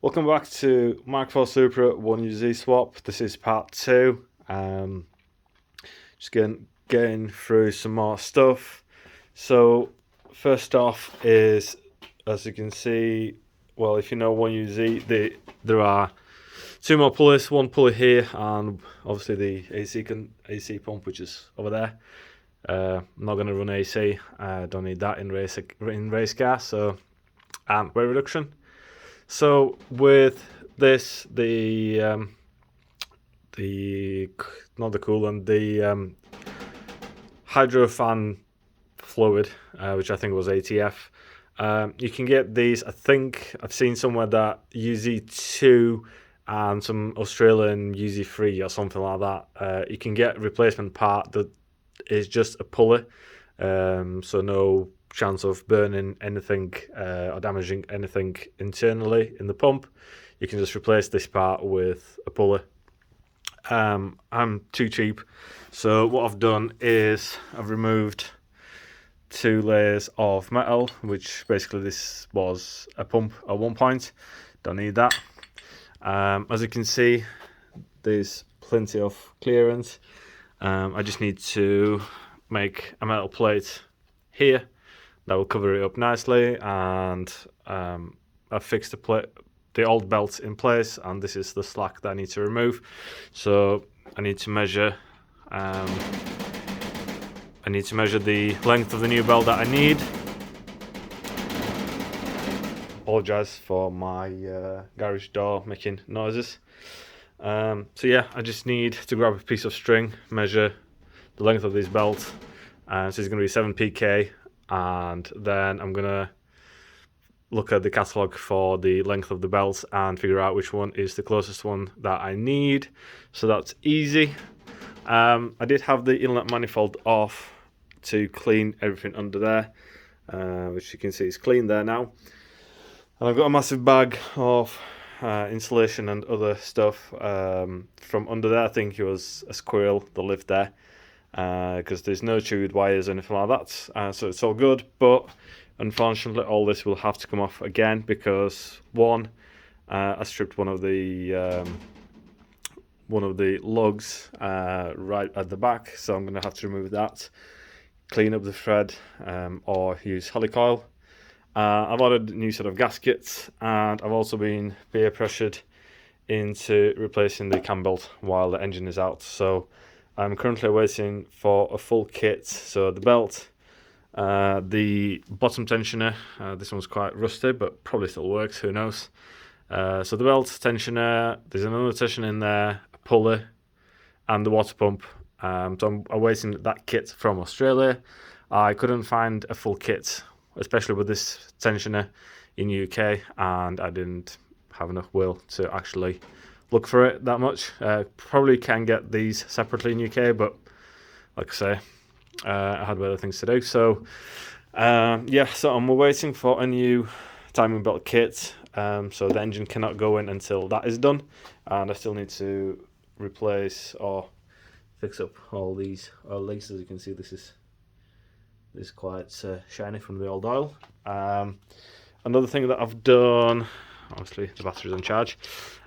Welcome back to Mk4 Supra 1UZ swap. This is part 2. Just getting through some more stuff. So first off is, as you can see, well, if you know 1UZ, there are two more pulleys, one pulley here and obviously the AC pump, which is over there. I'm not going to run AC. I don't need that in race car, so, and weight reduction. So with this, not the coolant, the hydro fan fluid, which I think was ATF. You can get these. I think I've seen somewhere that UZ2 and some Australian UZ3 or something like that. You can get a replacement part that is just a pulley, so no chance of burning anything or damaging anything internally in the pump. You can just replace this part with a pulley. I'm too cheap, so what I've done is I've removed 2 layers of metal, which basically this was a pump at one point. Don't need that. As you can see, there's plenty of clearance. I just need to make a metal plate here that will cover it up nicely, and I've fixed the old belt in place, and this is the slack that I need to remove. So I need to measure the length of the new belt that I need. Apologise for my garage door making noises. So yeah, I just need to grab a piece of string, measure the length of this belt, so it's going to be 7 pk, and then I'm going to look at the catalogue for the length of the belt and figure out which one is the closest one that I need. So that's easy. I did have the inlet manifold off to clean everything under there, which you can see is clean there now. And I've got a massive bag of insulation and other stuff from under there. I think it was a squirrel that lived there, because there's no chewed wires or anything like that, so it's all good. But unfortunately all this will have to come off again, because one, I stripped one of the lugs right at the back, so I'm going to have to remove that, clean up the thread, or use helicoil. I've ordered a new set of gaskets, and I've also been peer pressured into replacing the cam belt while the engine is out. So I'm currently waiting for a full kit. So the belt, the bottom tensioner, this one's quite rusty but probably still works, who knows. So the belt, tensioner, there's another tensioner in there, a pulley, and the water pump. So I'm awaiting that kit from Australia. I couldn't find a full kit, especially with this tensioner, in UK, and I didn't have enough will to actually look for it that much. Probably can get these separately in UK, but like I say, I had other things to do. So yeah, so I'm waiting for a new timing belt kit, so the engine cannot go in until that is done, and I still need to replace or fix up all these legs. As you can see, this is quite shiny from the old oil. Another thing that I've done, obviously the battery's on charge,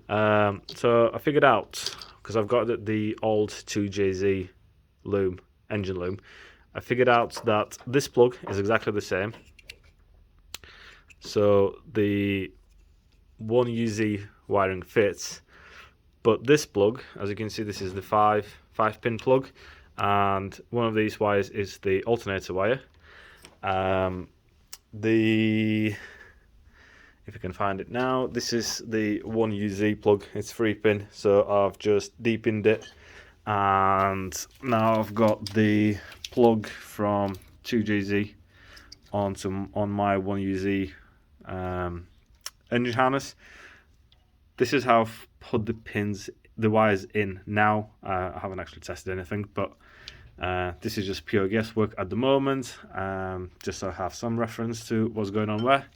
so I figured out, because I've got the old 2JZ loom, engine loom, I figured out that this plug is exactly the same. So the 1UZ wiring fits, but this plug, as you can see, this is the 5-pin plug, and one of these wires is the alternator wire. If you can find it now, this is the 1UZ plug. It's 3-pin, so I've just deepened it, and now I've got the plug from 2JZ on my 1UZ engine harness. This is how I've put the wires in now. I haven't actually tested anything, but this is just pure guesswork at the moment, just so I have some reference to what's going on where.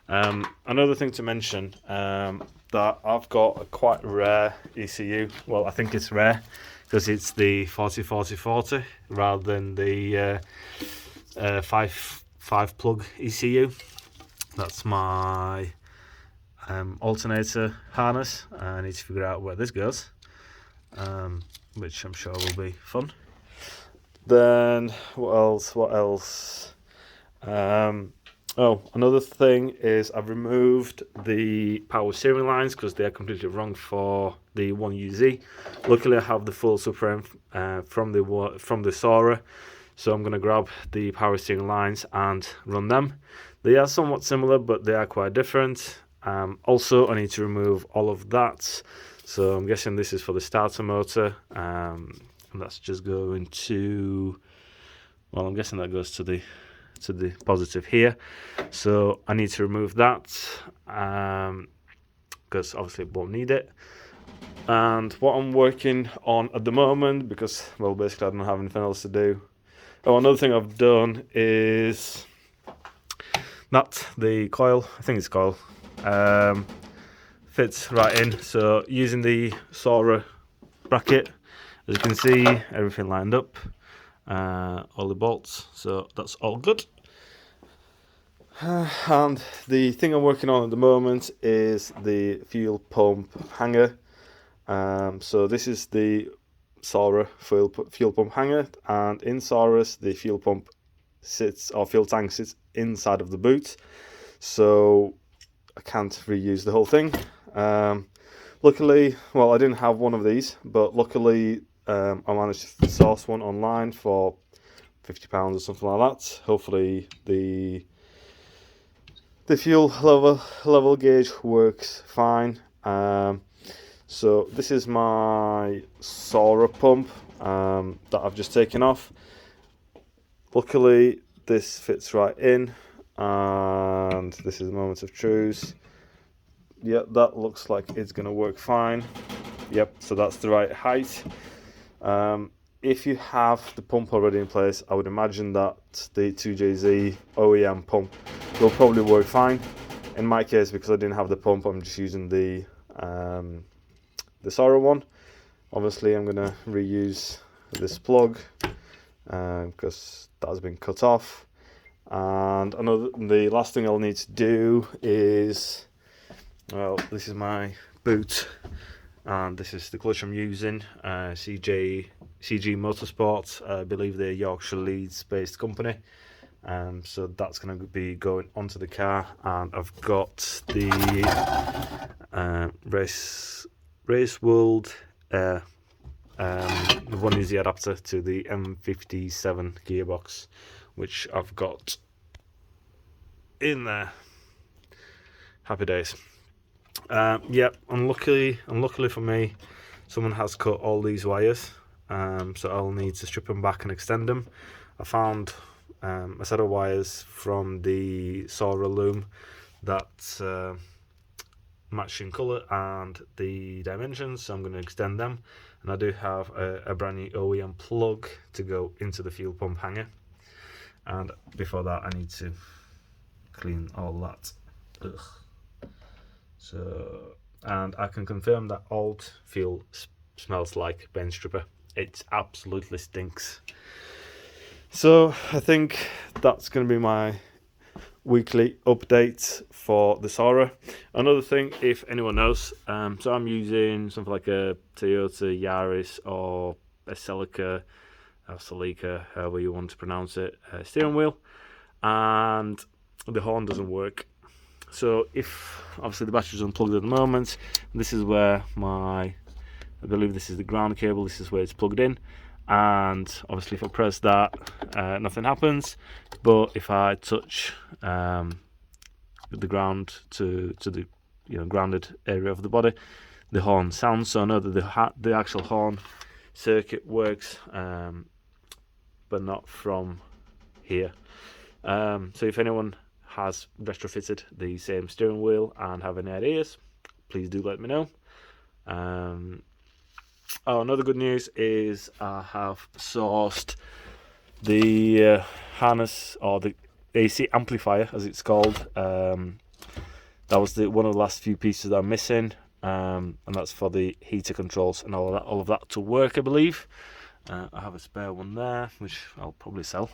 Another thing to mention, that I've got a quite rare ECU. Well, I think it's rare because it's the 40-40-40 rather than the 5 plug ECU. That's my alternator harness. I need to figure out where this goes, which I'm sure will be fun. Then what else? Oh, another thing is I've removed the power steering lines because they are completely wrong for the 1UZ. Luckily, I have the full Supra from the Sora, so I'm going to grab the power steering lines and run them. They are somewhat similar, but they are quite different. Also, I need to remove all of that. So I'm guessing this is for the starter motor, and that's just going to. Well, I'm guessing that goes to the positive here, so I need to remove that because obviously it won't need it. And what I'm working on at the moment, because well basically I don't have anything else to do. Oh, another thing I've done is that the coil, I think it's coil, fits right in. So using the Sora bracket, as you can see, everything lined up, all the bolts, so that's all good. And the thing I'm working on at the moment is the fuel pump hanger. So this is the Sora fuel pump hanger, and in Sora's the fuel pump fuel tank sits inside of the boot, so I can't reuse the whole thing. Luckily, well, I didn't have one of these, but luckily I managed to source one online for £50 or something like that. Hopefully the fuel level gauge works fine. So this is my Sora pump that I've just taken off. Luckily this fits right in, and this is the moment of truth. Yep, that looks like it's going to work fine. Yep, so that's the right height. If you have the pump already in place, I would imagine that the 2JZ OEM pump will probably work fine. In my case, because I didn't have the pump, I'm just using the Sora one. Obviously, I'm going to reuse this plug because that has been cut off. And the last thing I'll need to do is, well, this is my boot, and this is the clutch I'm using, CG Motorsport. I believe they're Yorkshire Leeds based company. So that's going to be going onto the car, and I've got the Race World the 1UZ adapter to the M57 gearbox, which I've got in there. Happy days. Yep, unluckily for me, someone has cut all these wires, so I'll need to strip them back and extend them. I found a set of wires from the Sora loom that match in colour and the dimensions, so I'm going to extend them. And I do have a brand new OEM plug to go into the fuel pump hanger, and before that I need to clean all that. Ugh. So, and I can confirm that old fuel smells like bench stripper. It absolutely stinks. So I think that's going to be my weekly update for the Sora. Another thing, if anyone knows, so I'm using something like a Toyota Yaris or a Celica, or Celica, however you want to pronounce it, steering wheel, and the horn doesn't work. So if obviously the battery's unplugged at the moment, this is where I believe this is the ground cable, this is where it's plugged in, and obviously if I press that, nothing happens. But if I touch the ground to the grounded area of the body, the horn sounds. So I know that the actual horn circuit works, but not from here. So if anyone has retrofitted the same steering wheel and have any ideas, please do let me know. Another good news is I have sourced the harness, or the AC amplifier as it's called. That was one of the last few pieces that I'm missing, and that's for the heater controls and all of that to work, I believe. I have a spare one there, which I'll probably sell.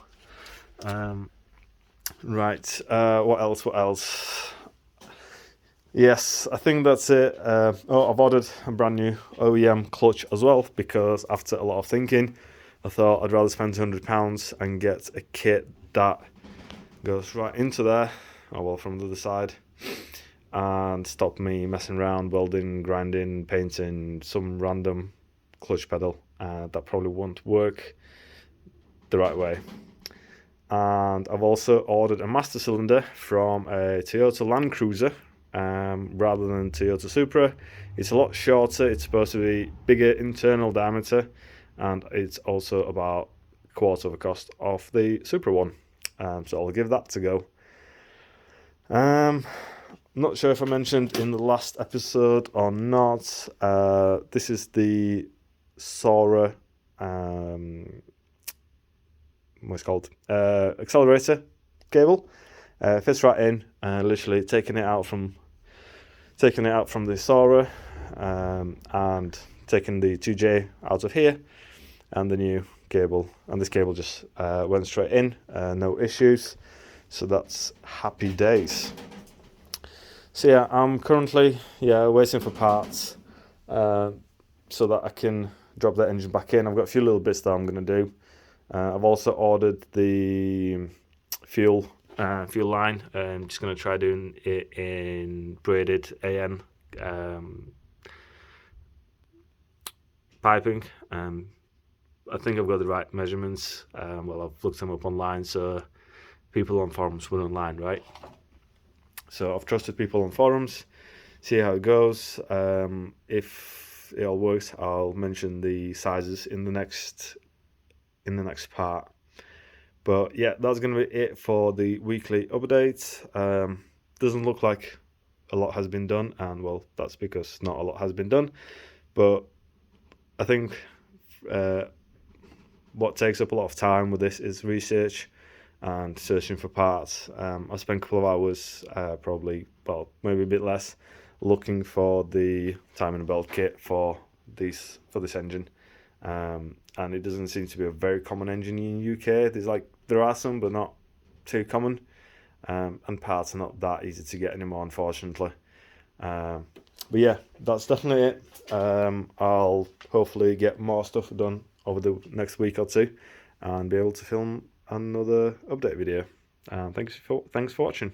Right, what else? Yes, I think that's it. I've ordered a brand new OEM clutch as well, because after a lot of thinking, I thought I'd rather spend £200 and get a kit that goes right into there, or well, from the other side, and stop me messing around, welding, grinding, painting some random clutch pedal that probably won't work the right way. And I've also ordered a master cylinder from a Toyota Land Cruiser rather than Toyota Supra. It's a lot shorter, it's supposed to be bigger internal diameter, and it's also about a quarter of the cost of the Supra one. So I'll give that to go. I'm not sure if I mentioned in the last episode or not. This is the Sora, what's it called? Accelerator cable. Fits right in. Literally taking it out from the Sora, and taking the 2J out of here, and the new cable. And this cable just went straight in, no issues. So that's happy days. So yeah, I'm currently waiting for parts so that I can drop the engine back in. I've got a few little bits that I'm going to do. I've also ordered the fuel line. I'm just going to try doing it in braided AN piping. I think I've got the right measurements. Well, I've looked them up online, so people on forums were online, right? So I've trusted people on forums, see how it goes. If it all works, I'll mention the sizes in the next part. But yeah, that's going to be it for the weekly update. Doesn't look like a lot has been done, and well, that's because not a lot has been done. But I think what takes up a lot of time with this is research and searching for parts. I spent a couple of hours, probably, well, maybe a bit less, looking for the timing belt kit for this engine. And it doesn't seem to be a very common engine in the UK. There are some, but not too common. And parts are not that easy to get anymore, unfortunately. But yeah, that's definitely it. I'll hopefully get more stuff done over the next week or two, and be able to film another update video. Thanks for watching.